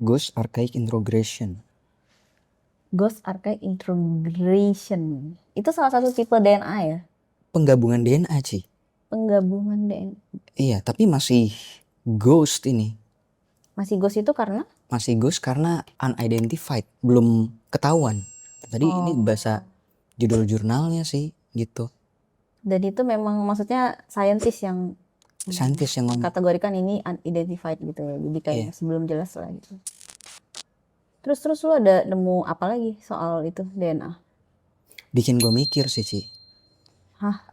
Ghost Archaic Introgression. Ghost Archaic Introgression. Itu salah satu tipe DNA ya? Penggabungan DNA, Ci. Penggabungan DNA. Iya, tapi masih ghost ini. Masih ghost itu karena? Masih ghost karena unidentified, belum ketahuan. Tadi ini bahasa judul jurnalnya sih, gitu. Dan itu memang maksudnya saintis yang ngomong. kategorikan ini unidentified gitu ya. Jadi kayak sebelum jelas lah gitu. Terus lu ada nemu apa lagi soal itu DNA? Bikin gue mikir sih, Ci. Hah?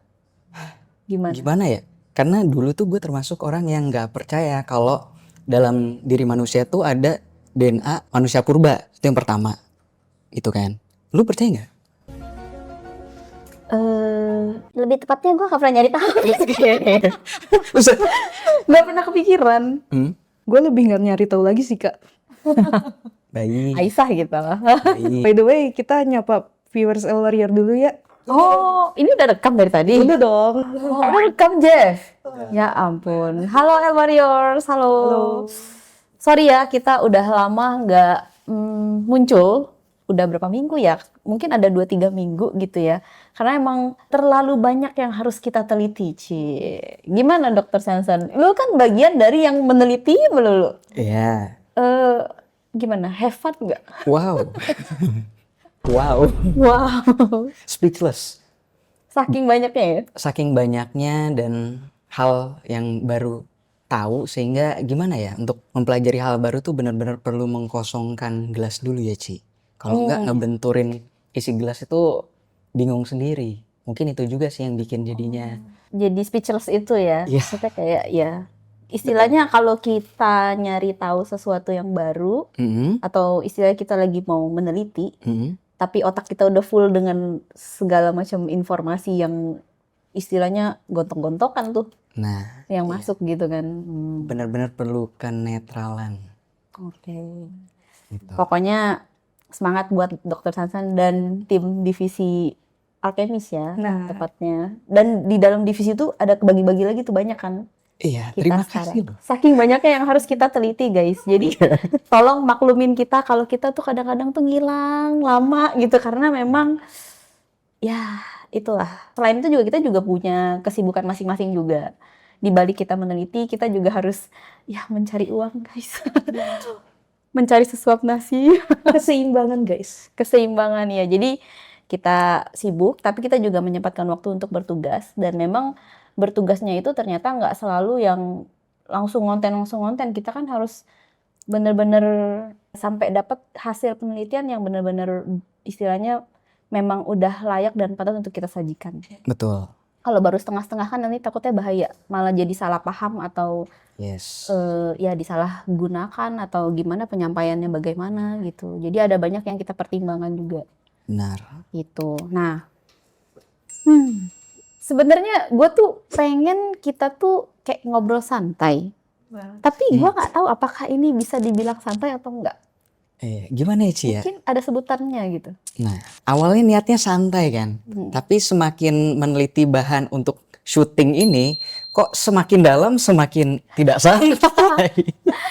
Gimana? Gimana ya? Karena dulu tuh gue termasuk orang yang gak percaya kalau dalam diri manusia tuh ada DNA manusia purba. Itu yang pertama. Itu kan. Lu percaya gak? Lebih tepatnya gue gak pernah nyari tahu. Gak pernah kepikiran. Gue lebih gak nyari tahu lagi sih, Kak. Baik. Aisyah gitu lah. By the way, kita nyapa viewers El Warrior dulu ya. Oh, ini udah rekam dari tadi? Udah dong. Oh, udah rekam, Jeff? Ya ampun. Halo El Warriors, halo. Sorry ya, kita udah lama nggak muncul. Udah berapa minggu ya? Mungkin ada 2-3 minggu gitu ya. Karena emang terlalu banyak yang harus kita teliti, Ci. Gimana Dokter Sansan? Lu kan bagian dari yang meneliti melulu. Iya. Gimana? Have fun nggak? Wow. Wow. Speechless. Saking banyaknya ya? Saking banyaknya dan hal yang baru tahu sehingga gimana ya, untuk mempelajari hal baru tuh benar-benar perlu mengkosongkan gelas dulu ya, Ci. Kalau enggak ngebenturin isi gelas itu bingung sendiri. Mungkin itu juga sih yang bikin jadinya. Jadi speechless itu ya? Iya. Maksudnya kayak ya istilahnya kalau kita nyari tahu sesuatu yang baru atau istilahnya kita lagi mau meneliti, tapi otak kita udah full dengan segala macam informasi yang istilahnya gontok-gontokan tuh. Nah, yang masuk gitu kan. Benar-benar perlu kenetralan. Oke. Gitu. Pokoknya semangat buat Dokter Sansan dan tim divisi Alkemis ya, tepatnya. Dan di dalam divisi itu ada kebagi-bagi lagi tuh banyak kan. Iya, Kita terima sekarang. kasih loh. Saking banyaknya yang harus kita teliti guys. Jadi tolong maklumin kita kalau kita tuh kadang-kadang tuh ngilang lama gitu karena memang ya itulah. Selain itu juga kita juga punya kesibukan masing-masing juga. Di balik kita meneliti, kita juga harus ya mencari uang guys. Mencari sesuap nasi. Keseimbangan guys. Keseimbangan ya. Jadi kita sibuk, tapi kita juga menyempatkan waktu untuk bertugas. Dan memang bertugasnya itu ternyata nggak selalu yang langsung konten. Kita kan harus benar-benar sampai dapat hasil penelitian yang benar-benar istilahnya memang udah layak dan patut untuk kita sajikan. Betul. Kalau baru setengah-setengah kan nanti takutnya bahaya, malah jadi salah paham atau ya disalahgunakan atau gimana penyampaiannya bagaimana gitu. Jadi ada banyak yang kita pertimbangkan juga. Benar. Gitu. Nah, sebenarnya gue tuh pengen kita tuh kayak ngobrol santai. Tapi gue nggak tahu apakah ini bisa dibilang santai atau enggak. Gimana ya, Ci ya? Mungkin ada sebutannya gitu. Nah, awalnya niatnya santai kan. Tapi semakin meneliti bahan untuk syuting ini, kok semakin dalam semakin tidak santai.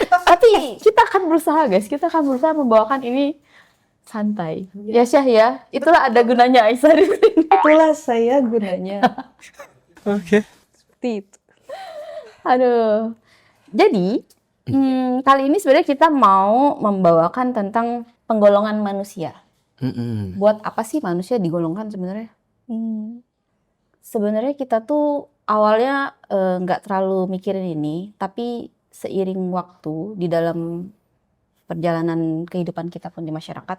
Tapi kita akan berusaha guys, kita akan berusaha membawakan ini santai. Ya Syah ya, itulah ada gunanya Aisyah di sini. Itulah saya gunanya. Oke. Seperti itu. Aduh. Jadi, kali ini sebenarnya kita mau membawakan tentang penggolongan manusia. Buat apa sih manusia digolongkan sebenarnya? Sebenarnya kita tuh awalnya nggak terlalu mikirin ini, tapi seiring waktu di dalam perjalanan kehidupan kita pun di masyarakat,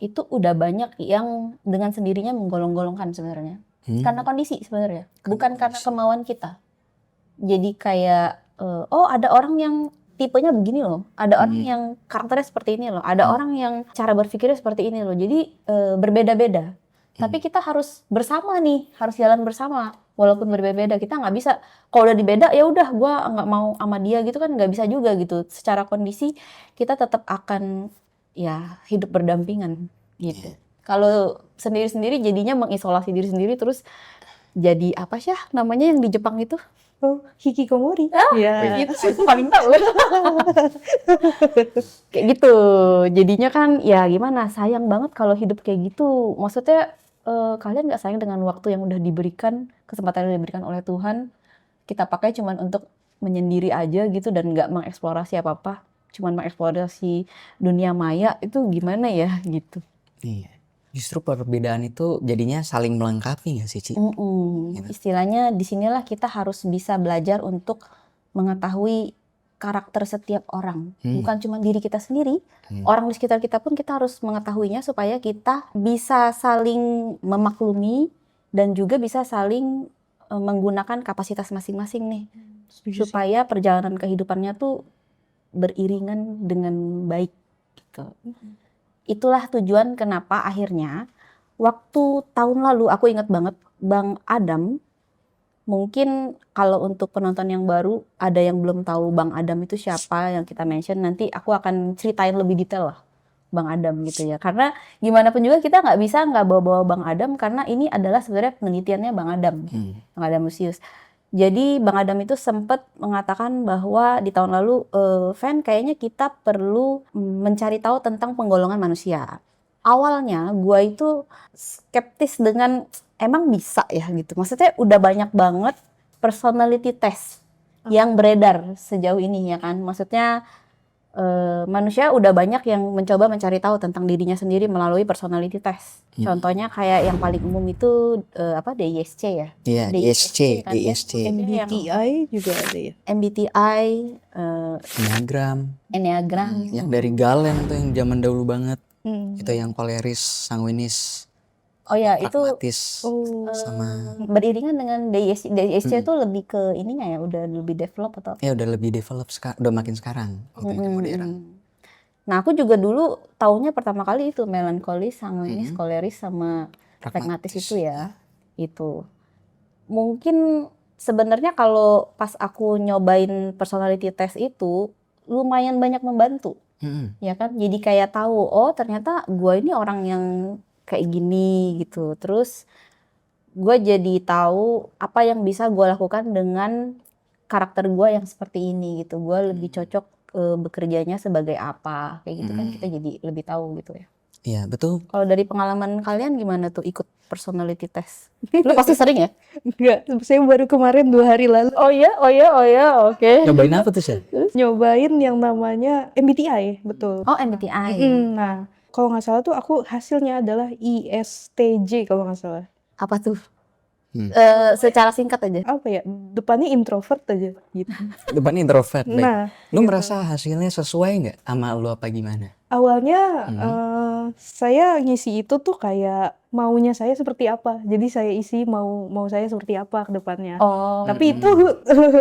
itu udah banyak yang dengan sendirinya menggolong-golongkan sebenarnya. Karena kondisi sebenarnya, bukan karena kemauan kita. Jadi kayak, oh ada orang yang tipenya begini loh, ada orang yang karakternya seperti ini loh, ada orang yang cara berpikirnya seperti ini loh. Jadi berbeda-beda. Tapi kita harus bersama nih, harus jalan bersama. Walaupun berbeda-beda, kita nggak bisa. Kalau udah dibeda, ya udah, gue nggak mau sama dia gitu kan, nggak bisa juga gitu. Secara kondisi kita tetap akan ya hidup berdampingan gitu. Kalau sendiri-sendiri jadinya mengisolasi diri sendiri terus jadi apa sih namanya yang di Jepang itu? Oh, hikikomori. Iya. Itu aku paling tahu. Kayak gitu. Jadinya kan ya gimana, sayang banget kalau hidup kayak gitu. Maksudnya kalian nggak sayang dengan waktu yang udah diberikan, kesempatan yang diberikan oleh Tuhan, kita pakai cuman untuk menyendiri aja gitu dan nggak mengeksplorasi apa-apa, cuman mengeksplorasi dunia maya, itu gimana ya gitu. Iya. Justru perbedaan itu jadinya saling melengkapi nggak sih, Ci? Gitu. Istilahnya disinilah kita harus bisa belajar untuk mengetahui karakter setiap orang, bukan cuma diri kita sendiri, orang di sekitar kita pun kita harus mengetahuinya supaya kita bisa saling memaklumi dan juga bisa saling menggunakan kapasitas masing-masing nih, supaya perjalanan kehidupannya tuh beriringan dengan baik gitu. Itulah tujuan kenapa akhirnya waktu tahun lalu aku ingat banget Bang Adam, mungkin kalau untuk penonton yang baru ada yang belum tahu Bang Adam itu siapa yang kita mention, nanti aku akan ceritain lebih detail lah Bang Adam gitu ya, karena gimana pun juga kita nggak bawa-bawa Bang Adam karena ini adalah sebenarnya penelitiannya Bang Adam, Bang Adam Lusius. Jadi Bang Adam itu sempat mengatakan bahwa di tahun lalu, Fen, kayaknya kita perlu mencari tahu tentang penggolongan manusia. Awalnya gua itu skeptis dengan emang bisa ya gitu. Maksudnya udah banyak banget personality test yang beredar sejauh ini ya kan. Maksudnya manusia udah banyak yang mencoba mencari tahu tentang dirinya sendiri melalui personality test. Contohnya kayak yang paling umum itu DISC ya. Iya, DISC, kan ya. DISC, MBTI juga ada ya. MBTI, Enneagram, Enneagram. yang dari Galen tuh yang zaman dahulu banget. Itu yang koleris, sanguinis, Oh ya, itu pragmatis, Oh. sama beriringan dengan DISC. DISC itu lebih ke ininya ya, udah lebih develop atau ya udah lebih develop udah makin sekarang waktu itu modern. Nah, aku juga dulu taunya pertama kali itu melankolis, sanguinis, koleris sama pragmatis itu ya. Itu. Mungkin sebenarnya kalau pas aku nyobain personality test itu lumayan banyak membantu. Ya kan? Jadi kayak tahu, oh ternyata gue ini orang yang kayak gini gitu. Terus gue jadi tahu apa yang bisa gue lakukan dengan karakter gue yang seperti ini gitu. Gue lebih cocok bekerjanya sebagai apa, kayak gitu kan kita jadi lebih tahu gitu ya. Iya, betul. Kalau dari pengalaman kalian gimana tuh ikut personality test? Lu pasti sering ya? Enggak, saya baru kemarin 2 hari lalu Oh ya, oke. Nyobain apa tuh, Syah? nyobain yang namanya MBTI, betul. Oh, MBTI. Nah, kalau nggak salah tuh aku hasilnya adalah ISTJ kalau nggak salah. Apa tuh? Secara singkat aja. Apa ya? Depannya introvert aja gitu. Depan introvert, baik. Nah, Lu merasa hasilnya sesuai nggak sama lu apa gimana? awalnya saya ngisi itu tuh kayak maunya saya seperti apa. Jadi saya isi mau saya seperti apa ke depannya. Oh. Tapi itu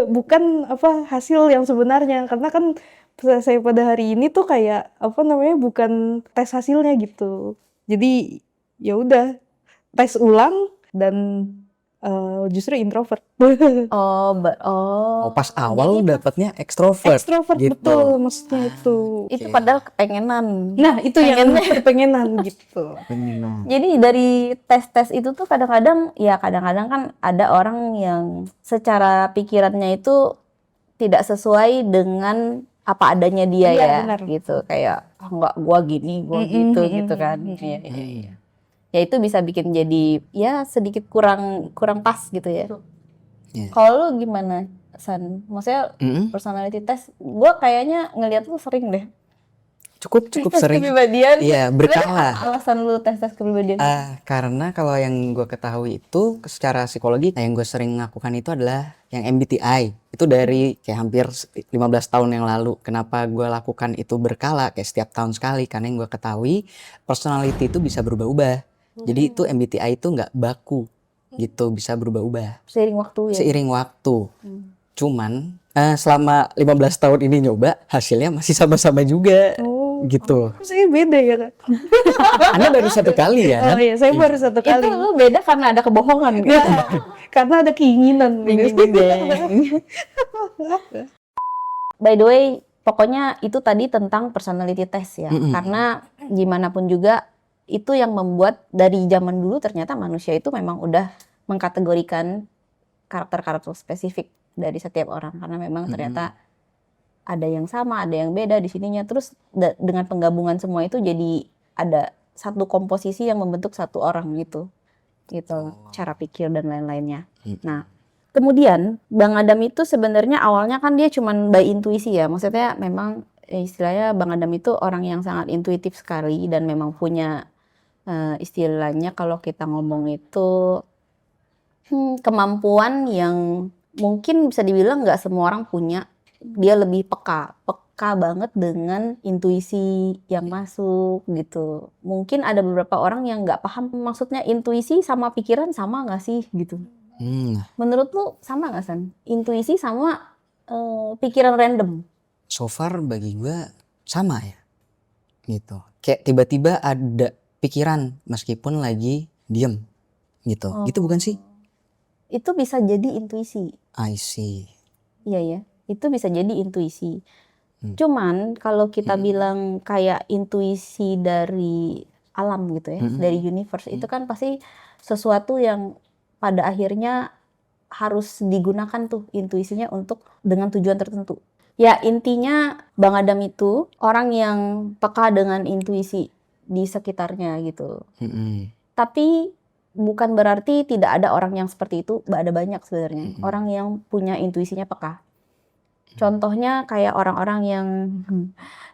bukan hasil yang sebenarnya, karena kan saya pada hari ini tuh kayak bukan tes hasilnya gitu. Jadi ya udah tes ulang dan justru introvert. Oh, pas awal lu dapetnya ekstrovert. Ekstrovert gitu. betul, maksudnya itu. Itu padahal kepengenan. Nah, itu yang kepengenan gitu. Benar. Jadi dari tes-tes itu tuh kadang-kadang kan ada orang yang secara pikirannya itu tidak sesuai dengan apa adanya dia Iya, ya, benar. gitu. Kayak enggak, gua gini, gua gitu kan. Iya. Ya itu bisa bikin jadi ya sedikit kurang pas gitu ya. Iya. Kalau lu gimana, San? Maksudnya personality test, gue kayaknya ngeliat lu sering deh. Cukup Tes sering. kepribadian. Iya, berkala. Alasan lu tes kepribadian. Karena kalau yang gue ketahui itu secara psikologi yang gue sering lakukan itu adalah yang MBTI. Itu dari kayak hampir 15 tahun yang lalu. Kenapa gue lakukan itu berkala kayak setiap tahun sekali? Karena yang gue ketahui personality itu bisa berubah-ubah. Jadi itu MBTI itu nggak baku gitu, bisa berubah-ubah Seiring waktu ya. seiring waktu. Cuman selama 15 tahun ini nyoba hasilnya masih sama-sama juga gitu. Saya beda ya, Kak. Anda baru satu kali ya? Oh iya, saya baru satu Itu kali. lu beda karena ada kebohongan gitu. Karena ada keinginan. By the way, pokoknya itu tadi tentang personality test ya. Karena gimana pun juga itu yang membuat dari zaman dulu ternyata manusia itu memang udah mengkategorikan karakter-karakter spesifik dari setiap orang karena memang Mm-mm. ternyata ada yang sama, ada yang beda di sininya. Terus dengan penggabungan semua itu jadi ada satu komposisi yang membentuk satu orang gitu cara pikir dan lain-lainnya. Nah, kemudian Bang Adam itu sebenarnya awalnya kan dia cuman by intuisi ya, maksudnya memang istilahnya Bang Adam itu orang yang sangat intuitif sekali dan memang punya istilahnya kalau kita ngomong itu kemampuan yang mungkin bisa dibilang nggak semua orang punya. Dia lebih peka banget dengan intuisi yang masuk gitu. Mungkin ada beberapa orang yang nggak paham maksudnya intuisi sama pikiran sama nggak sih gitu. Menurut lu sama nggak San? Intuisi sama pikiran random? So far bagi gue sama ya, gitu. Kayak tiba-tiba ada pikiran meskipun lagi diem, gitu. Itu bukan sih? Itu bisa jadi intuisi. I see. Iya ya, itu bisa jadi intuisi. Cuman kalau kita bilang kayak intuisi dari alam gitu ya, dari universe itu kan pasti sesuatu yang pada akhirnya harus digunakan tuh intuisinya untuk dengan tujuan tertentu. Ya intinya Bang Adam itu orang yang peka dengan intuisi di sekitarnya gitu. Tapi bukan berarti tidak ada orang yang seperti itu, ada banyak sebenarnya. Orang yang punya intuisinya peka. Contohnya kayak orang-orang yang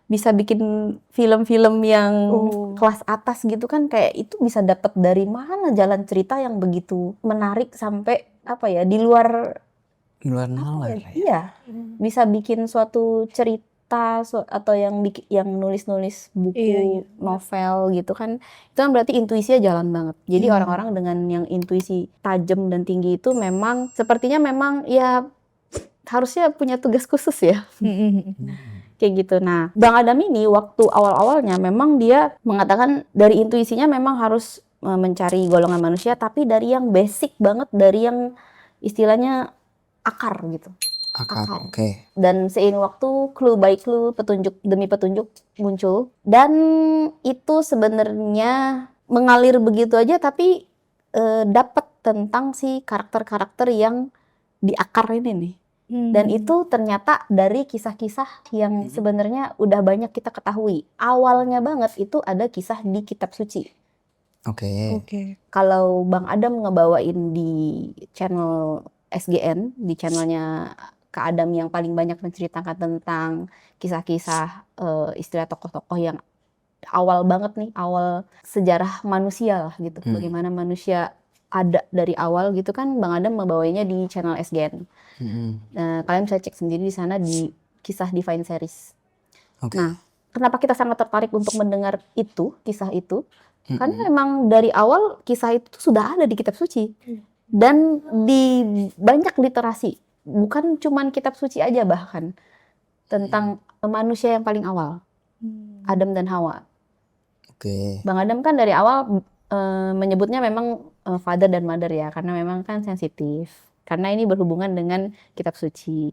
bisa bikin film-film yang kelas atas gitu kan, kayak itu bisa dapat dari mana jalan cerita yang begitu menarik sampai apa ya, di luar nalar ya. Iya, bisa bikin suatu cerita atau yang nulis-nulis buku, novel gitu kan. Itu kan berarti intuisinya jalan banget. Jadi orang-orang dengan yang intuisi tajam dan tinggi itu memang sepertinya memang ya harusnya punya tugas khusus ya. Kayak gitu. Nah, Bang Adam ini waktu awal-awalnya memang dia mengatakan dari intuisinya memang harus mencari golongan manusia, tapi dari yang basic banget, dari yang istilahnya akar gitu. Akar. Oke. Dan seiring waktu, clue by clue, petunjuk demi petunjuk muncul. Dan itu sebenarnya mengalir begitu aja, tapi dapat tentang si karakter-karakter yang di akar ini nih. Dan itu ternyata dari kisah-kisah yang sebenarnya udah banyak kita ketahui. Awalnya banget itu ada kisah di kitab suci. Oke. Kalau Bang Adam ngebawain di channel SGN, di channelnya Kak Adam yang paling banyak menceritakan tentang kisah-kisah istilah tokoh-tokoh yang awal banget nih, awal sejarah manusia lah gitu. Bagaimana manusia ada dari awal gitu kan, Bang Adam membawainya di channel SGN. Kalian bisa cek sendiri di sana di kisah Divine Series. Nah, kenapa kita sangat tertarik untuk mendengar itu, kisah itu? Karena memang dari awal kisah itu sudah ada di kitab suci. Dan di banyak literasi. Bukan cuman kitab suci aja bahkan. Tentang manusia yang paling awal. Adam dan Hawa. Bang Adam kan dari awal menyebutnya memang father dan mother ya. Karena memang kan sensitif. Karena ini berhubungan dengan kitab suci.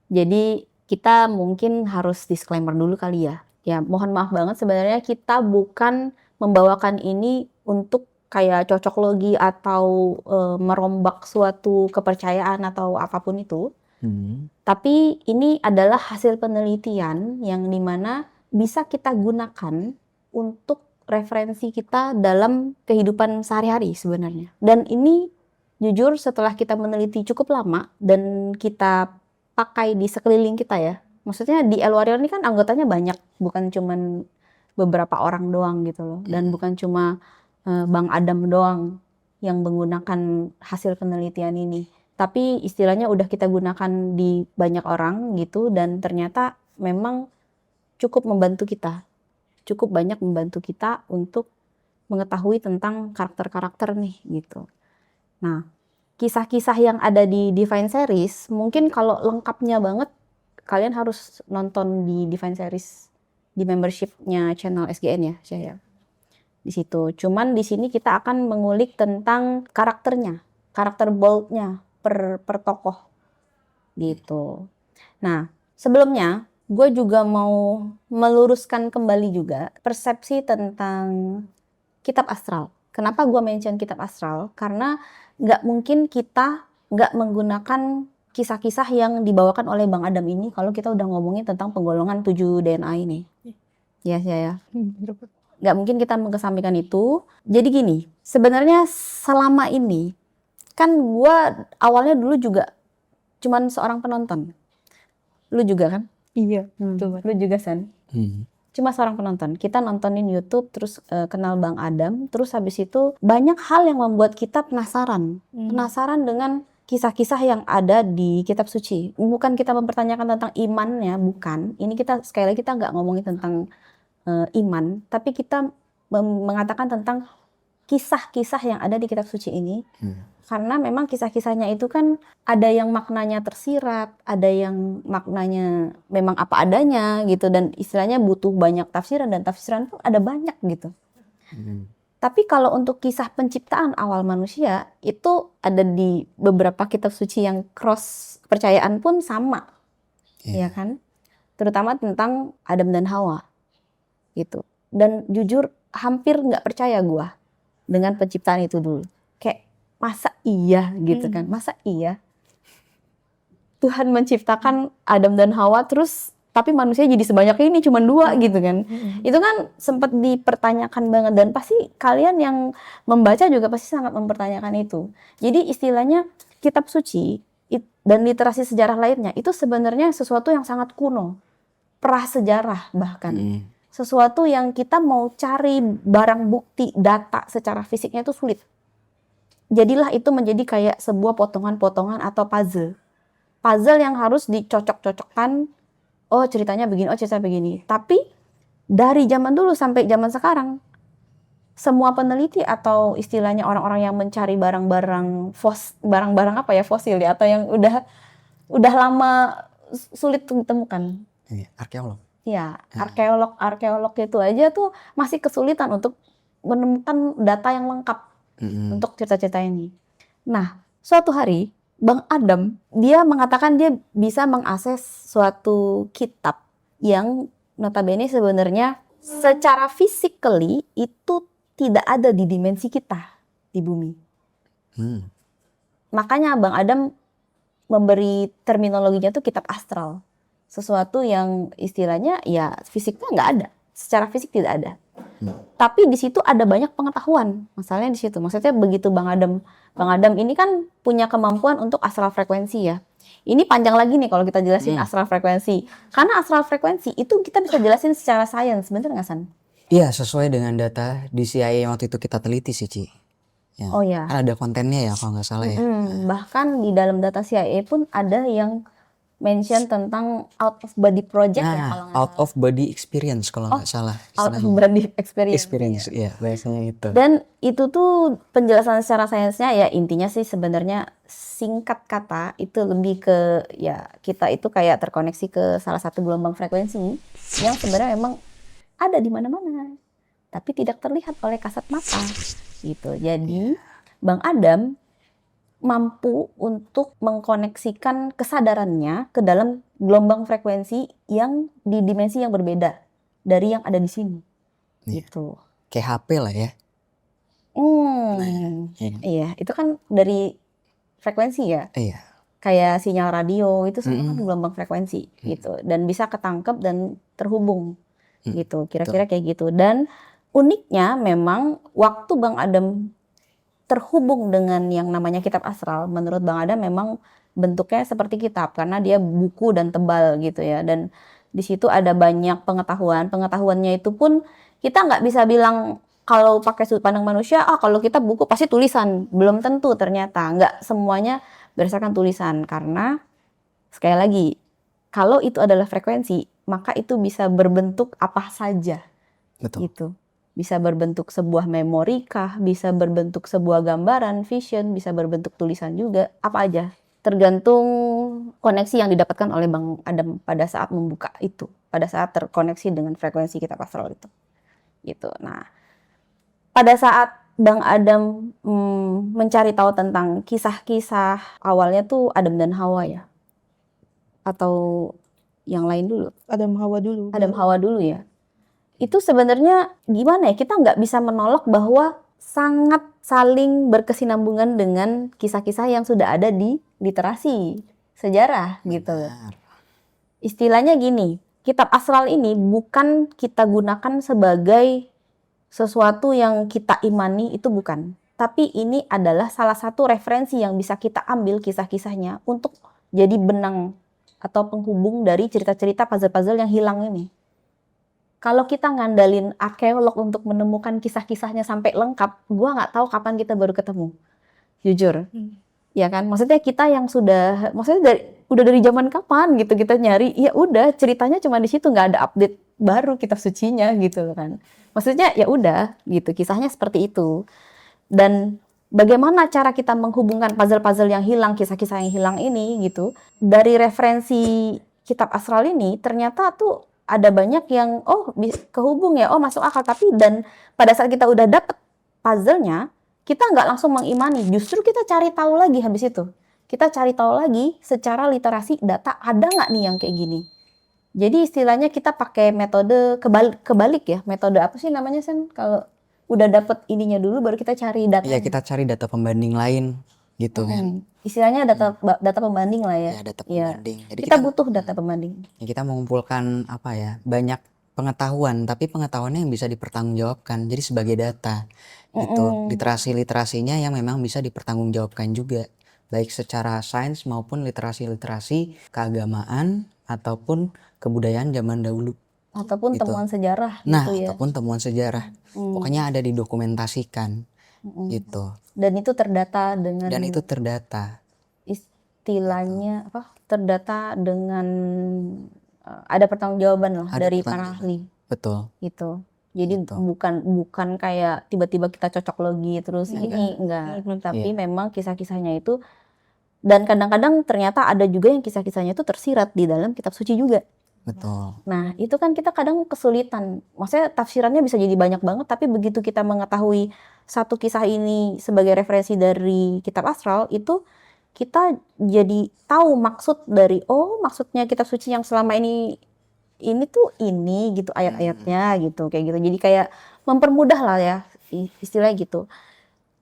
Jadi kita mungkin harus disclaimer dulu kali ya. Ya mohon maaf banget sebenarnya kita bukan membawakan ini untuk kayak cocok logi atau merombak suatu kepercayaan atau apapun itu. Tapi ini adalah hasil penelitian yang dimana bisa kita gunakan untuk referensi kita dalam kehidupan sehari-hari sebenarnya. Dan ini jujur setelah kita meneliti cukup lama dan kita pakai di sekeliling kita ya. Maksudnya di El Warrior ini kan anggotanya banyak, bukan cuman beberapa orang doang gitu loh. Dan bukan cuma Bang Adam doang yang menggunakan hasil penelitian ini. Tapi istilahnya udah kita gunakan di banyak orang gitu dan ternyata memang cukup membantu kita. Cukup banyak membantu kita untuk mengetahui tentang karakter-karakter nih gitu. Nah, kisah-kisah yang ada di Divine Series, mungkin kalau lengkapnya banget, kalian harus nonton di Divine Series di membership-nya channel SGN ya, saya. Di situ. Cuman di sini kita akan mengulik tentang karakternya, karakter bold-nya per tokoh gitu. Nah, sebelumnya gue juga mau meluruskan kembali juga persepsi tentang kitab astral. Kenapa gue mention kitab astral? Karena nggak mungkin kita nggak menggunakan kisah-kisah yang dibawakan oleh Bang Adam ini kalau kita udah ngomongin tentang penggolongan 7 DNA ini. Ya. Nggak mungkin kita mengesampingkan itu. Jadi gini, sebenarnya selama ini kan gua awalnya dulu juga cuman seorang penonton. Lu juga kan? Iya, betul. Lu juga San? Cuma seorang penonton. Kita nontonin YouTube terus kenal Bang Adam, terus habis itu banyak hal yang membuat kita penasaran. Penasaran dengan kisah-kisah yang ada di kitab suci. Bukan kita mempertanyakan tentang imannya, bukan. Ini kita sekali lagi kita nggak ngomongin tentang iman, tapi kita mengatakan tentang kisah-kisah yang ada di kitab suci ini. Karena memang kisah-kisahnya itu kan ada yang maknanya tersirat, ada yang maknanya memang apa adanya gitu, dan istilahnya butuh banyak tafsiran, dan tafsiran tuh ada banyak gitu. Tapi kalau untuk kisah penciptaan awal manusia itu ada di beberapa kitab suci yang cross kepercayaan pun sama, ya kan? Terutama tentang Adam dan Hawa gitu. Dan jujur hampir nggak percaya gua dengan penciptaan itu dulu. Kayak masa iya gitu kan? Masa iya Tuhan menciptakan Adam dan Hawa terus tapi manusia jadi sebanyak ini cuma 2 gitu kan. Itu kan sempat dipertanyakan banget, dan pasti kalian yang membaca juga pasti sangat mempertanyakan itu. Jadi istilahnya kitab suci dan literasi sejarah lainnya itu sebenarnya sesuatu yang sangat kuno, prasejarah bahkan. Sesuatu yang kita mau cari barang bukti data secara fisiknya itu sulit. Jadilah itu menjadi kayak sebuah potongan-potongan atau puzzle yang harus dicocok-cocokkan. Oh ceritanya begini, oh cerita begini. Tapi dari zaman dulu sampai zaman sekarang, semua peneliti atau istilahnya orang-orang yang mencari barang-barang fosil ya, atau yang udah lama sulit ditemukan. Arkeolog. Ya, arkeolog itu aja tuh masih kesulitan untuk menemukan data yang lengkap untuk cerita-cerita ini. Nah, suatu hari Bang Adam, dia mengatakan dia bisa mengakses suatu kitab yang notabene sebenarnya secara physically itu tidak ada di dimensi kita di bumi. Makanya Bang Adam memberi terminologinya tuh kitab astral. Sesuatu yang istilahnya ya fisiknya nggak ada, secara fisik tidak ada. Tapi di situ ada banyak pengetahuan, masalahnya di situ. Maksudnya begitu Bang Adam ini kan punya kemampuan untuk astral frekuensi ya. Ini panjang lagi nih kalau kita jelasin astral frekuensi. Karena astral frekuensi itu kita bisa jelasin secara sains, bener nggak San? Iya, sesuai dengan data di CIA yang waktu itu kita teliti sih, Ci. Ya. Oh ya. Kan ada kontennya ya kalau nggak salah ya. Bahkan di dalam data CIA pun ada yang mention tentang out of body project ya kalau nggak out of body experience kalau nggak salah. Out of body experience. Ya, bahasanya itu. Dan itu tuh penjelasan secara sainsnya ya intinya sih sebenarnya singkat kata itu lebih ke ya kita itu kayak terkoneksi ke salah satu gelombang frekuensi yang sebenarnya memang ada di mana-mana tapi tidak terlihat oleh kasat mata gitu. Jadi Bang Adam mampu untuk mengkoneksikan kesadarannya ke dalam gelombang frekuensi yang di dimensi yang berbeda dari yang ada di sini. Gitu. Kayak HP lah ya. Iya, itu kan dari frekuensi ya. Iya. Kayak sinyal radio itu semua kan gelombang frekuensi gitu, dan bisa ketangkep dan terhubung gitu. Kira-kira kayak gitu. Dan uniknya memang waktu Bang Adam terhubung dengan yang namanya kitab astral, menurut Bang Adam memang bentuknya seperti kitab karena dia buku dan tebal gitu ya. Dan di situ ada banyak pengetahuan. Pengetahuannya itu pun kita nggak bisa bilang kalau pakai sudut pandang manusia, kalau kita buku pasti tulisan. Belum tentu ternyata. Nggak semuanya berdasarkan tulisan. Karena sekali lagi, kalau itu adalah frekuensi, maka itu bisa berbentuk apa saja. Betul. Gitu. Bisa berbentuk sebuah memori kah, bisa berbentuk sebuah gambaran, vision, bisa berbentuk tulisan juga, apa aja. Tergantung koneksi yang didapatkan oleh Bang Adam pada saat membuka itu, pada saat terkoneksi dengan frekuensi kitab astral itu. Gitu. Nah, pada saat Bang Adam mencari tahu tentang kisah-kisah awalnya tuh Adam dan Hawa ya? Atau yang lain dulu? Adam Hawa dulu. Adam Hawa dulu ya? Itu sebenarnya gimana ya, kita nggak bisa menolak bahwa sangat saling berkesinambungan dengan kisah-kisah yang sudah ada di literasi sejarah gitu. Benar. Istilahnya gini, kitab astral ini bukan kita gunakan sebagai sesuatu yang kita imani, itu bukan. Tapi ini adalah salah satu referensi yang bisa kita ambil kisah-kisahnya untuk jadi benang atau penghubung dari cerita-cerita puzzle-puzzle yang hilang ini. Kalau kita ngandalin arkeolog untuk menemukan kisah-kisahnya sampai lengkap, gua nggak tahu kapan kita baru ketemu. Jujur. Ya kan? Maksudnya kita yang maksudnya udah dari zaman kapan gitu kita nyari, ya udah ceritanya cuma di situ, nggak ada update baru kitab sucinya gitu kan. Maksudnya ya udah gitu, kisahnya seperti itu. Dan bagaimana cara kita menghubungkan puzzle-puzzle yang hilang, kisah-kisah yang hilang ini gitu. Dari referensi kitab astral ini ternyata tuh ada banyak yang kehubung ya, masuk akal. Tapi dan pada saat kita udah dapet puzzle-nya, kita nggak langsung mengimani, justru kita cari tahu lagi habis itu. Kita cari tahu lagi secara literasi data, ada nggak nih yang kayak gini. Jadi istilahnya kita pakai metode kebalik ya. Metode apa sih namanya, Sen? Kalau udah dapet ininya dulu baru kita cari data. Iya, kita cari data pembanding lain gitu kan. Istilahnya data pembanding lah ya. Ya, data Iya. pembanding. Jadi Kita butuh data pembanding. ya, kita mengumpulkan apa ya, banyak pengetahuan, tapi pengetahuannya yang bisa dipertanggungjawabkan. Jadi sebagai data gitu. Literasi-literasinya yang memang bisa dipertanggungjawabkan juga, baik secara sains maupun literasi-literasi keagamaan ataupun kebudayaan zaman dahulu. Ataupun Gitu. temuan sejarah Nah, gitu ya. ataupun temuan sejarah. Pokoknya ada didokumentasikan gitu. Dan itu terdata dengan Dan itu terdata. istilahnya apa? Terdata dengan ada pertanggungjawaban lah Ada dari para pertanggungjawaban. ahli Betul. gitu. Jadi Gitu. bukan kayak tiba-tiba kita cocok logi terus ini enggak. Tapi memang kisah-kisahnya itu, dan kadang-kadang ternyata ada juga yang kisah-kisahnya itu tersirat di dalam kitab suci juga. Betul. Nah, itu kan kita kadang kesulitan. Maksudnya tafsirannya bisa jadi banyak banget, tapi begitu kita mengetahui satu kisah ini sebagai referensi dari kitab astral, itu kita jadi tahu maksud dari, maksudnya kitab suci yang selama ini tuh ini gitu ayat-ayatnya gitu, kayak gitu. Jadi kayak mempermudah lah ya istilahnya gitu.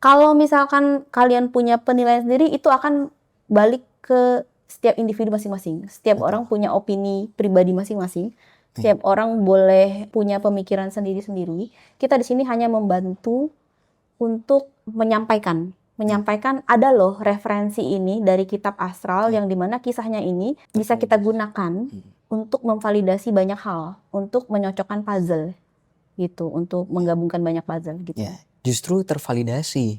Kalau misalkan kalian punya penilaian sendiri, itu akan balik ke setiap individu masing-masing. Setiap orang punya opini pribadi masing-masing. Setiap orang boleh punya pemikiran sendiri-sendiri. Kita di sini hanya membantu untuk menyampaikan ada loh referensi ini dari kitab astral yang dimana kisahnya ini bisa kita gunakan untuk memvalidasi banyak hal, untuk menyocokkan puzzle gitu, untuk menggabungkan banyak puzzle gitu. Ya, justru tervalidasi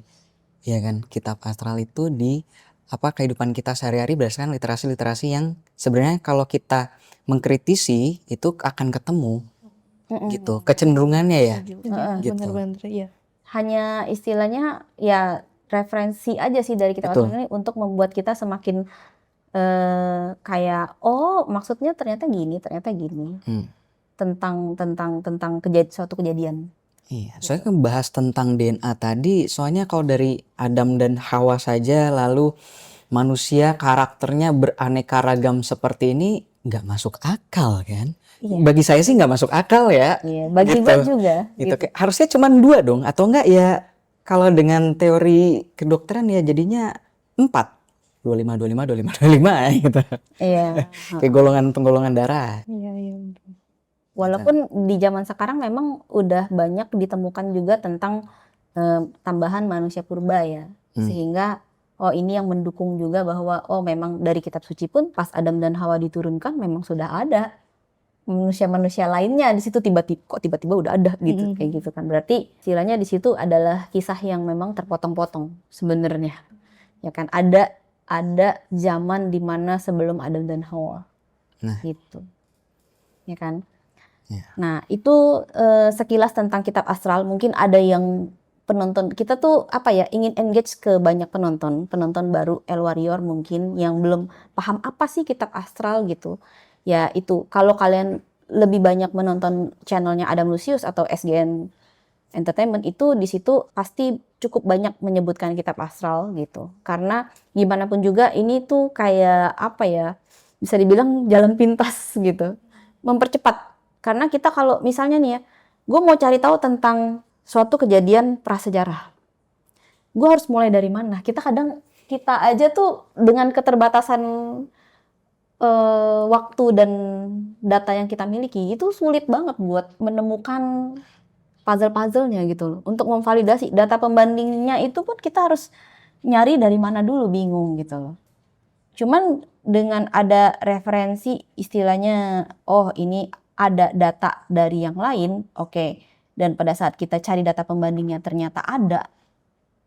ya kan kitab astral itu di kehidupan kita sehari-hari berdasarkan literasi-literasi yang sebenarnya kalau kita mengkritisi itu akan ketemu gitu kecenderungannya ya. Gitu. Bener-bener iya. Hanya istilahnya ya referensi aja sih dari kitab astral ini untuk membuat kita semakin kayak maksudnya ternyata gini tentang suatu kejadian. Iya, soalnya kan bahas tentang DNA tadi, soalnya kalau dari Adam dan Hawa saja, lalu manusia karakternya beraneka ragam seperti ini, nggak masuk akal kan? Iya. Bagi saya sih nggak masuk akal ya. Iya, bagi gue juga. Gitu. Harusnya cuma 2 dong, atau enggak ya kalau dengan teori kedokteran ya jadinya 4. 25 gitu. Iya. Kayak penggolongan darah. Iya. Walaupun di zaman sekarang memang udah banyak ditemukan juga tentang tambahan manusia purba ya. Sehingga ini yang mendukung juga bahwa memang dari kitab suci pun pas Adam dan Hawa diturunkan memang sudah ada manusia-manusia lainnya di situ, tiba-tiba udah ada gitu, kayak gitu kan. Berarti istilahnya di situ adalah kisah yang memang terpotong-potong sebenarnya. Ya kan, ada zaman dimana sebelum Adam dan Hawa. Nah. Gitu. Ya kan? Ya. Nah, itu sekilas tentang kitab astral. Mungkin ada yang penonton kita tuh ingin engage ke banyak penonton baru El Warrior mungkin yang belum paham apa sih kitab astral gitu. Ya itu, kalau kalian lebih banyak menonton channelnya Adam Lucius atau SGN Entertainment, itu di situ pasti cukup banyak menyebutkan kitab astral gitu. Karena gimana pun juga ini tuh kayak bisa dibilang jalan pintas gitu. Mempercepat. Karena kita kalau misalnya nih ya, gue mau cari tahu tentang suatu kejadian prasejarah. Gue harus mulai dari mana? Kita aja tuh dengan keterbatasan waktu dan data yang kita miliki itu sulit banget buat menemukan puzzle-puzzle-nya gitu loh. Untuk memvalidasi data pembandingnya itu pun kita harus nyari dari mana dulu, bingung gitu loh. Cuman dengan ada referensi istilahnya, oh ini ada data dari yang lain, oke. Dan pada saat kita cari data pembandingnya ternyata ada,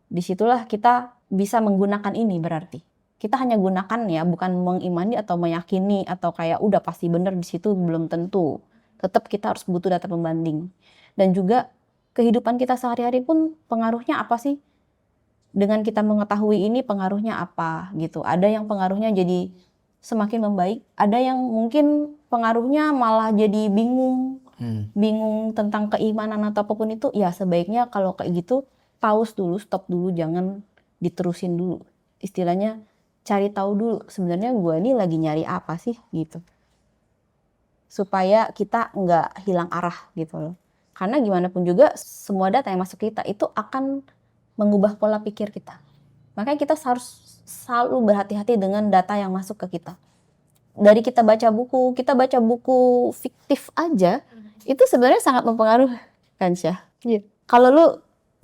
disitulah kita bisa menggunakan ini berarti. Kita hanya gunakan ya, bukan mengimani atau meyakini atau kayak udah pasti bener di situ, belum tentu. Tetap kita harus butuh data pembanding. Dan juga kehidupan kita sehari-hari pun pengaruhnya apa sih? Dengan kita mengetahui ini pengaruhnya apa gitu. Ada yang pengaruhnya jadi semakin membaik, ada yang mungkin pengaruhnya malah jadi bingung. Bingung tentang keimanan atau apapun itu, ya sebaiknya kalau kayak gitu pause dulu, stop dulu, jangan diterusin dulu. Istilahnya cari tahu dulu sebenarnya gue ini lagi nyari apa sih gitu. Supaya kita nggak hilang arah gitu loh. Karena gimana pun juga semua data yang masuk kita itu akan mengubah pola pikir kita. Makanya kita harus selalu berhati-hati dengan data yang masuk ke kita. Dari kita baca buku fiktif aja, itu sebenarnya sangat mempengaruhi kan Syah. Iya. Kalau lu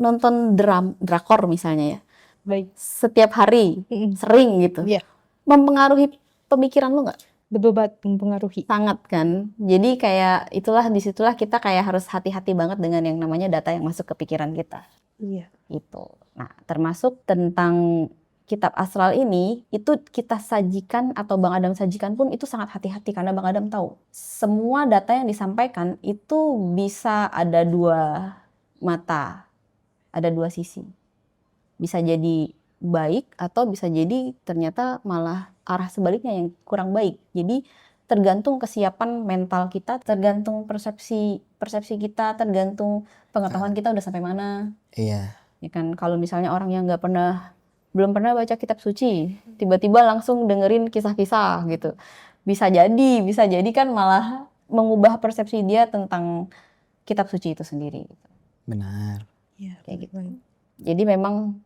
nonton drakor misalnya ya, Baik. setiap hari, sering gitu, Iya. mempengaruhi pemikiran lu nggak? Betul banget, mempengaruhi. Sangat kan. Jadi kayak disitulah kita kayak harus hati-hati banget dengan yang namanya data yang masuk ke pikiran kita. Iya. Gitu. Nah, termasuk tentang kitab Asrar ini, itu kita sajikan atau Bang Adam sajikan pun itu sangat hati-hati karena Bang Adam tahu semua data yang disampaikan itu bisa ada dua mata, ada dua sisi. Bisa jadi baik atau bisa jadi ternyata malah arah sebaliknya yang kurang baik. Jadi tergantung kesiapan mental kita, tergantung persepsi kita, tergantung pengetahuan kita udah sampai mana. Iya. Ya kan, kalau misalnya orang yang belum pernah baca kitab suci, tiba-tiba langsung dengerin kisah-kisah gitu. Bisa jadi kan malah mengubah persepsi dia tentang kitab suci itu sendiri. Benar. Iya. Kayak gitu. Jadi memang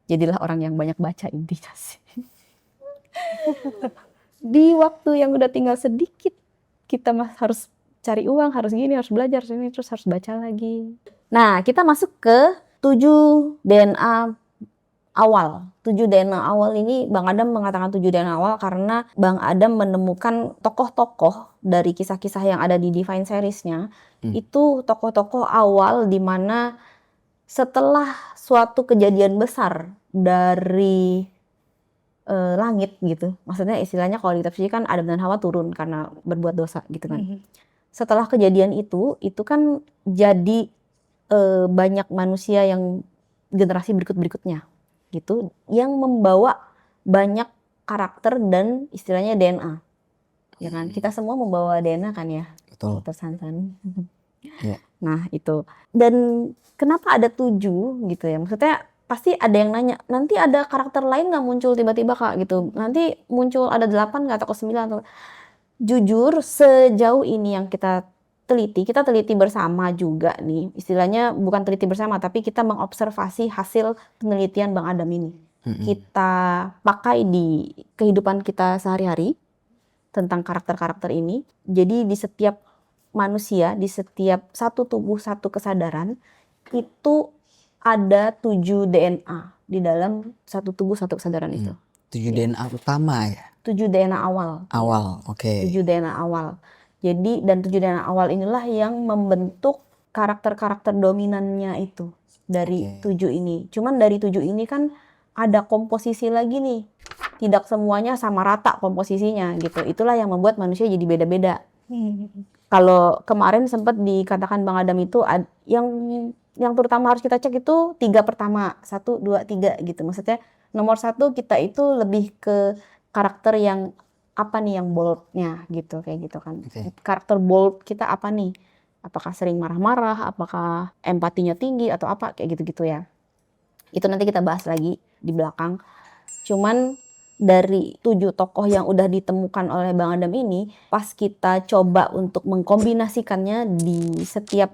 jadilah orang yang banyak baca intinya sih. Di waktu yang udah tinggal sedikit, kita harus cari uang, harus gini, harus belajar, terus harus baca lagi. Nah, kita masuk ke 7 DNA awal. 7 DNA awal ini Bang Adam mengatakan 7 DNA awal karena Bang Adam menemukan tokoh-tokoh dari kisah-kisah yang ada di Divine Series-nya. Itu tokoh-tokoh awal di mana setelah suatu kejadian besar dari langit gitu. Maksudnya istilahnya kalau di kitab suci kan Adam dan Hawa turun karena berbuat dosa gitu kan. Setelah kejadian itu kan jadi banyak manusia yang generasi berikut-berikutnya gitu yang membawa banyak karakter dan istilahnya DNA. Ya kan? Kita semua membawa DNA kan ya. Betul. Tersansan. Iya. Nah, itu. Dan kenapa ada 7 gitu ya? Maksudnya pasti ada yang nanya, nanti ada karakter lain nggak muncul tiba-tiba Kak gitu? Nanti muncul ada 8 nggak atau 9 atau... Jujur sejauh ini yang kita teliti bersama juga nih. Istilahnya bukan teliti bersama tapi kita mengobservasi hasil penelitian Bang Adam ini. Kita pakai di kehidupan kita sehari-hari tentang karakter-karakter ini. Jadi di setiap manusia, di setiap satu tubuh, satu kesadaran itu ada 7 DNA di dalam satu tubuh, satu kesadaran itu. 7 DNA utama ya? 7 DNA awal. Awal, oke. 7 DNA awal. Jadi, dan 7 DNA awal inilah yang membentuk karakter-karakter dominannya itu. Dari 7 ini. Cuman dari 7 ini kan ada komposisi lagi nih. Tidak semuanya sama rata komposisinya gitu. Itulah yang membuat manusia jadi beda-beda. Kalau kemarin sempat dikatakan Bang Adam itu yang terutama harus kita cek itu 3 pertama, 1, 2, 3 gitu. Maksudnya nomor 1 kita itu lebih ke karakter yang apa nih yang boldnya gitu, kayak gitu kan. Karakter bold kita apa nih? Apakah sering marah-marah, apakah empatinya tinggi atau apa kayak gitu-gitu ya. Itu nanti kita bahas lagi di belakang. Cuman dari 7 tokoh yang udah ditemukan oleh Bang Adam ini, pas kita coba untuk mengkombinasikannya di setiap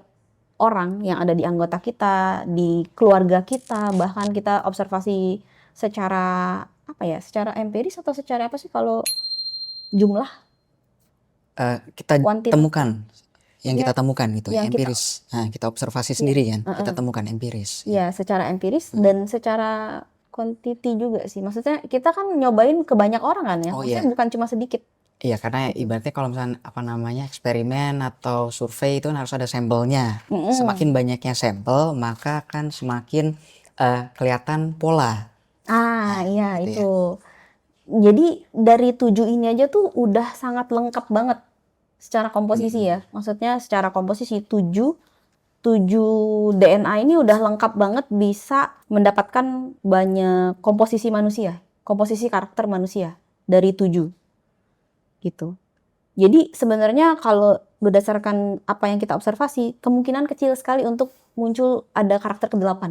orang yang ada di anggota kita, di keluarga kita, bahkan kita observasi secara apa ya, secara empiris atau secara apa sih kalau jumlah Kita kuantitas temukan, yang ya kita temukan gitu, yang kita empiris. Nah, kita observasi ya sendiri kan, kita temukan empiris. ya secara empiris Hmm. dan secara quantity juga sih. Maksudnya kita kan nyobain ke banyak orang kan ya. Oh Maksudnya iya, bukan cuma sedikit iya karena gitu. ibaratnya kalau misalnya apa namanya eksperimen atau survei itu kan harus ada sampelnya. Mm-mm. Semakin banyaknya sampel, maka akan semakin kelihatan pola. Nah, Iya gitu ya. itu. Jadi dari 7 ini aja tuh udah sangat lengkap banget secara komposisi Mm-mm. ya. Maksudnya secara komposisi 7 DNA ini udah lengkap banget bisa mendapatkan banyak komposisi manusia, komposisi karakter manusia dari 7 gitu. Jadi sebenarnya kalau berdasarkan apa yang kita observasi, kemungkinan kecil sekali untuk muncul ada karakter ke-8.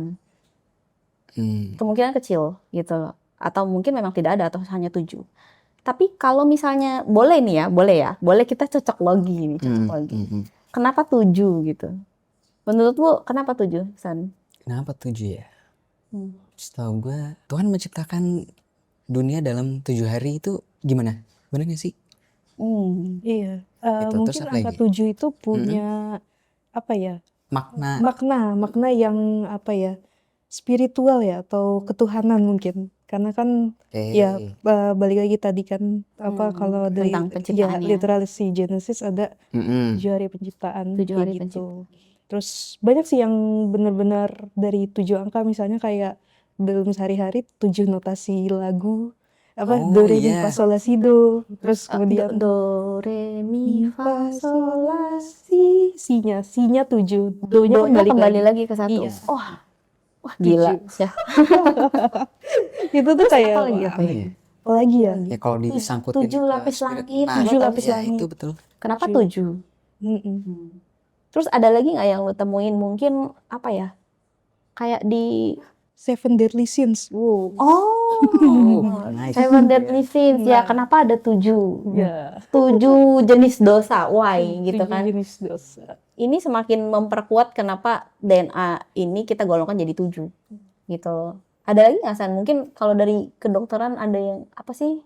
Hmm. Kemungkinan kecil gitu. Atau mungkin memang tidak ada atau hanya 7. Tapi kalau misalnya boleh nih ya, boleh kita cocok logi nih, cocok logi. Kenapa 7 gitu? Menurut lu kenapa 7, San? Kenapa 7 ya? Hmm. Setahu gue Tuhan menciptakan dunia dalam 7 hari itu gimana? Bener gak sih? Iya, Itu terus mungkin apa angka lagi? 7 itu Mm-mm. punya apa ya? Makna. Makna yang apa ya? Spiritual ya atau ketuhanan mungkin. Karena kan ya balik lagi tadi kan apa kalau dari Tentang ya penciptaannya. literasi Genesis ada Mm-mm. 7 hari penciptaan 7 kayak hari gitu. Terus banyak sih yang benar-benar dari 7 angka misalnya kayak dalam sehari-hari 7 notasi lagu apa Oh do re mi iya. fa sol la si do terus Do, kemudian do, re, mi, mi fa, fa sol, sol la, la si nya 7 do-nya do-nya kembali kembali lagi. lagi ke 1. Iya, Wah gila. 7. Ya. Itu tuh Terus kayak apa lagi? wah, Apa lagi? apalagi ya? Ya kalau disangkutin 7 ke lapis spirit. langit. Nah, 7 lapis ya langit. itu betul. Kenapa 7. 7? Terus ada lagi nggak yang lu temuin mungkin apa ya? Kayak di Seven Deadly Sins. Wow. Nice. Seven Deadly Sins ya. Nah. Kenapa ada 7? Ya. 7 jenis dosa. Why gitu 7 kan? jenis dosa. Ini semakin memperkuat kenapa DNA ini kita golongkan jadi 7 gitu loh. Ada lagi nggak San? Mungkin kalau dari kedokteran ada yang apa sih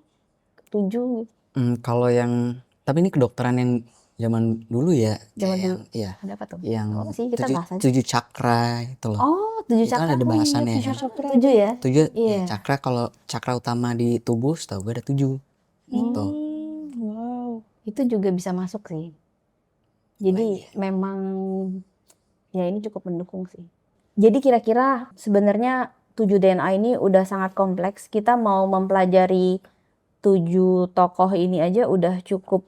7 gitu? Kalau yang tapi ini kedokteran yang zaman dulu ya, Zaman kayak dulu. yang Ada apa tuh? yang Apa sih kita bahas aja. 7 cakra itu loh. Oh, 7 Itu kan cakra. ada bahasannya. 7 cakra. 7 ya? 7 Iya. cakra, kalau cakra utama di tubuh setahu gue ada 7. Gitu. Wow. Itu juga bisa masuk sih. Jadi memang ya ini cukup mendukung sih. Jadi kira-kira sebenarnya 7 DNA ini udah sangat kompleks. Kita mau mempelajari 7 tokoh ini aja udah cukup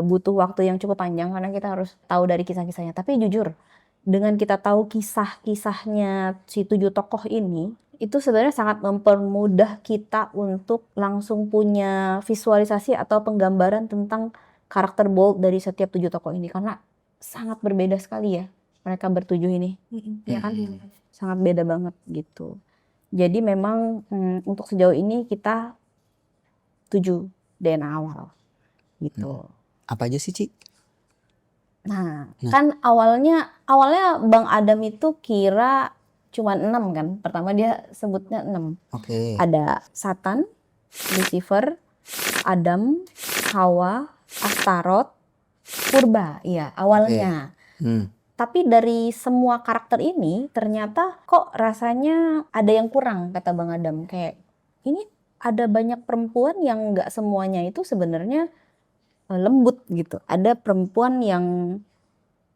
butuh waktu yang cukup panjang karena kita harus tahu dari kisah-kisahnya. Tapi jujur, dengan kita tahu kisah-kisahnya si 7 tokoh ini, itu sebenarnya sangat mempermudah kita untuk langsung punya visualisasi atau penggambaran tentang karakter bold dari setiap 7 tokoh ini. Karena sangat berbeda sekali ya mereka bertujuh ini. Ya kan? Sangat beda banget gitu. Jadi memang untuk sejauh ini kita 7 DNA awal gitu. Apa aja sih, Ci? Nah, kan awalnya Bang Adam itu kira cuma 6 kan. Pertama dia sebutnya 6. Oke. Ada Satan, Lucifer, Adam, Hawa, Astaroth, Purba. Iya, awalnya. Tapi dari semua karakter ini ternyata kok rasanya ada yang kurang kata Bang Adam. Kayak ini ada banyak perempuan yang nggak semuanya itu sebenarnya lembut gitu. Ada perempuan yang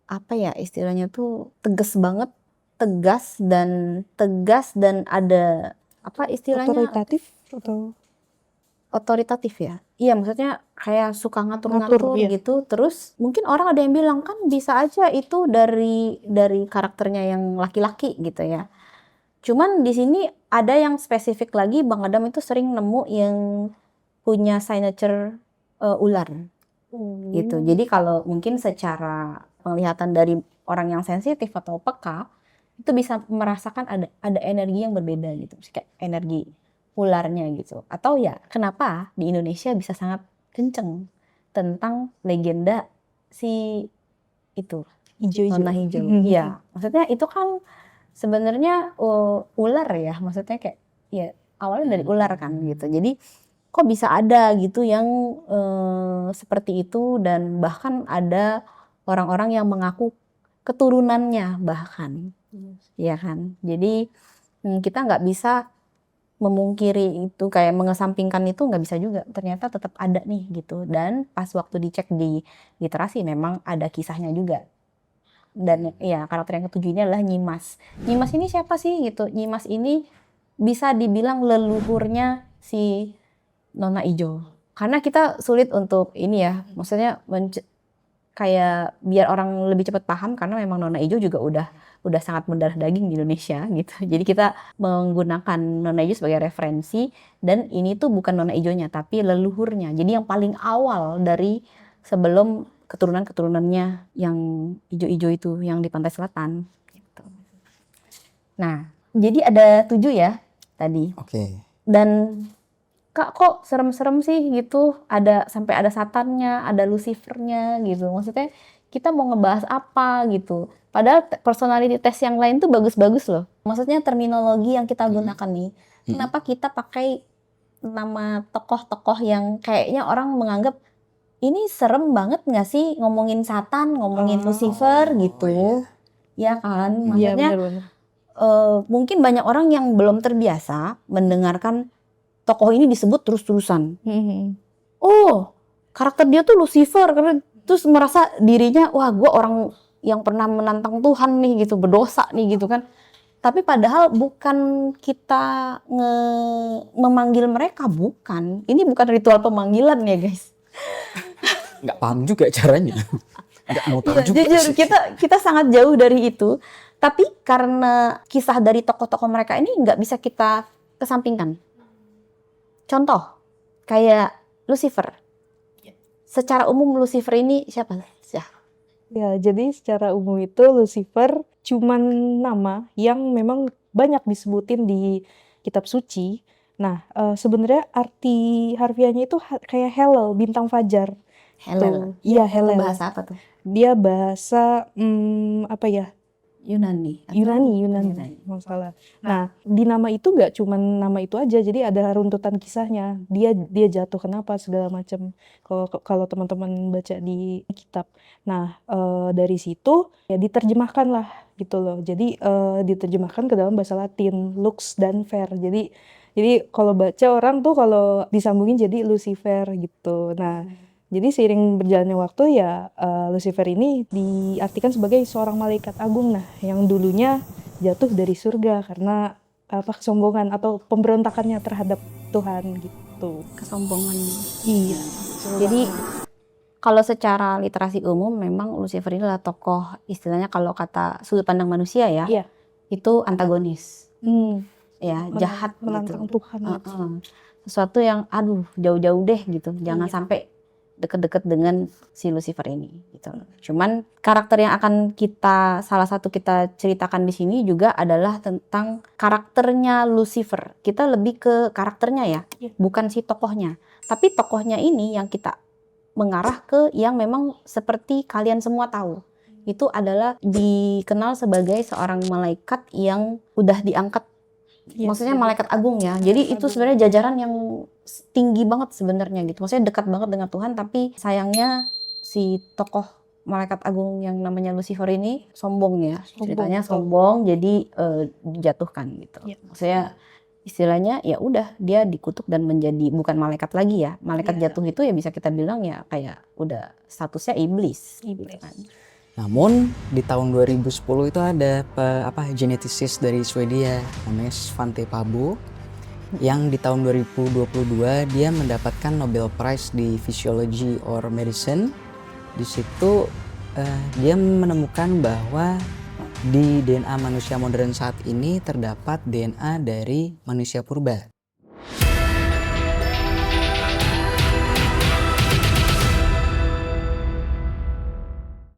apa ya istilahnya tuh tegas banget, tegas dan ada apa istilahnya Otoritatif atau otoritatif ya. Iya maksudnya kayak suka ngatur-ngatur Ngatur, iya. gitu. Terus mungkin orang ada yang bilang kan bisa aja itu dari karakternya yang laki-laki gitu ya. Cuman di sini ada yang spesifik lagi Bang Adam itu sering nemu yang punya signature ular gitu. Jadi kalau mungkin secara penglihatan dari orang yang sensitif atau peka itu bisa merasakan ada energi yang berbeda gitu. Kayak energi ularnya gitu. Atau ya kenapa di Indonesia bisa sangat kenceng tentang legenda si itu hijau-hijau. nona hijau. Iya, maksudnya itu kan sebenarnya ular ya, maksudnya kayak ya awalnya dari ular kan gitu. Jadi kok bisa ada gitu yang seperti itu, dan bahkan ada orang-orang yang mengaku keturunannya bahkan, ya kan. Jadi kita nggak bisa memungkiri itu, kayak mengesampingkan itu nggak bisa juga, ternyata tetap ada nih gitu. Dan pas waktu dicek di literasi memang ada kisahnya juga. Dan ya karakter yang ketujuh ini adalah Nyimas. Nyimas ini siapa sih gitu? Nyimas ini bisa dibilang leluhurnya si Nona Ijo. Karena kita sulit untuk ini ya, maksudnya kayak biar orang lebih cepat paham, karena memang Nona Ijo juga udah sangat mendarah daging di Indonesia gitu. Jadi kita menggunakan Nona Ijo sebagai referensi, dan ini tuh bukan Nona Ijonya tapi leluhurnya. Jadi yang paling awal dari sebelum keturunan-keturunannya yang ijo-ijo itu yang di pantai selatan gitu. Nah, jadi ada 7 ya tadi. Oke. Dan Kak, kok serem-serem sih gitu, sampai ada satannya, ada Lucifernya gitu. Maksudnya kita mau ngebahas apa gitu. Padahal personality test yang lain tuh bagus-bagus loh. Maksudnya terminologi yang kita gunakan nih. Kenapa kita pakai nama tokoh-tokoh yang kayaknya orang menganggap ini serem banget nggak sih, ngomongin Satan, ngomongin Lucifer gitu. Ya kan? Iya, Maksudnya benar-benar. mungkin banyak orang yang belum terbiasa mendengarkan tokoh ini disebut terus-terusan. Oh, karakter dia tuh Lucifer, karena terus merasa dirinya, wah gue orang yang pernah menantang Tuhan nih gitu, berdosa nih gitu kan. Tapi padahal bukan kita memanggil mereka, bukan. Ini bukan ritual pemanggilan ya guys. Nggak paham juga caranya. Nggak mau tahu juga Jujur sih. kita sangat jauh dari itu. Tapi karena kisah dari tokoh-tokoh mereka ini nggak bisa kita kesampingkan. Contoh, kayak Lucifer. Secara umum Lucifer ini siapa? Ya, jadi secara umum itu Lucifer cuman nama yang memang banyak disebutin di kitab suci. Nah, sebenarnya arti harfiahnya itu kayak Hellel, bintang fajar. Hellel. Iya, Hellel. Bahasa apa tuh? Dia bahasa apa ya? Yunani. Yunani. Nggak salah. Nah, di nama itu nggak cuman nama itu aja, jadi ada runtutan kisahnya. Dia jatuh kenapa segala macam. Kalau teman-teman baca di kitab. Nah, dari situ ya diterjemahkan lah gitu loh. Jadi diterjemahkan ke dalam bahasa Latin, lux dan ver. Jadi kalau baca orang tuh kalau disambungin jadi Lucifer gitu. Nah, jadi seiring berjalannya waktu ya Lucifer ini diartikan sebagai seorang malaikat agung, nah yang dulunya jatuh dari surga karena kesombongan atau pemberontakannya terhadap Tuhan gitu. Kesombongan. Iya. Jadi kalau secara literasi umum memang Lucifer ini adalah tokoh, istilahnya kalau kata sudut pandang manusia ya, Iya. itu antagonis. Ya, jahat menantang gitu. Tuhan. Sesuatu yang aduh jauh-jauh deh gitu. Jangan sampai deket-deket dengan si Lucifer ini gitu. Cuman karakter yang akan salah satu kita ceritakan di sini juga adalah tentang karakternya Lucifer. Kita lebih ke karakternya ya, bukan si tokohnya. Tapi tokohnya ini yang kita mengarah ke yang memang seperti kalian semua tahu. Itu adalah dikenal sebagai seorang malaikat yang udah diangkat. Maksudnya malaikat agung ya. Jadi itu sebenarnya jajaran yang tinggi banget sebenarnya gitu. Maksudnya dekat banget dengan Tuhan, tapi sayangnya si tokoh malaikat agung yang namanya Lucifer ini sombong ya. Ceritanya sombong, jadi dijatuhkan gitu. Maksudnya istilahnya ya udah dia dikutuk dan menjadi bukan malaikat lagi ya. Malaikat jatuh itu ya bisa kita bilang ya kayak udah statusnya iblis. Gitu kan. Namun di tahun 2010 itu ada genetisi dari Swedia namanya Svante Pääbo yang di tahun 2022 dia mendapatkan Nobel Prize di Physiology or Medicine. Di situ dia menemukan bahwa di DNA manusia modern saat ini terdapat DNA dari manusia purba.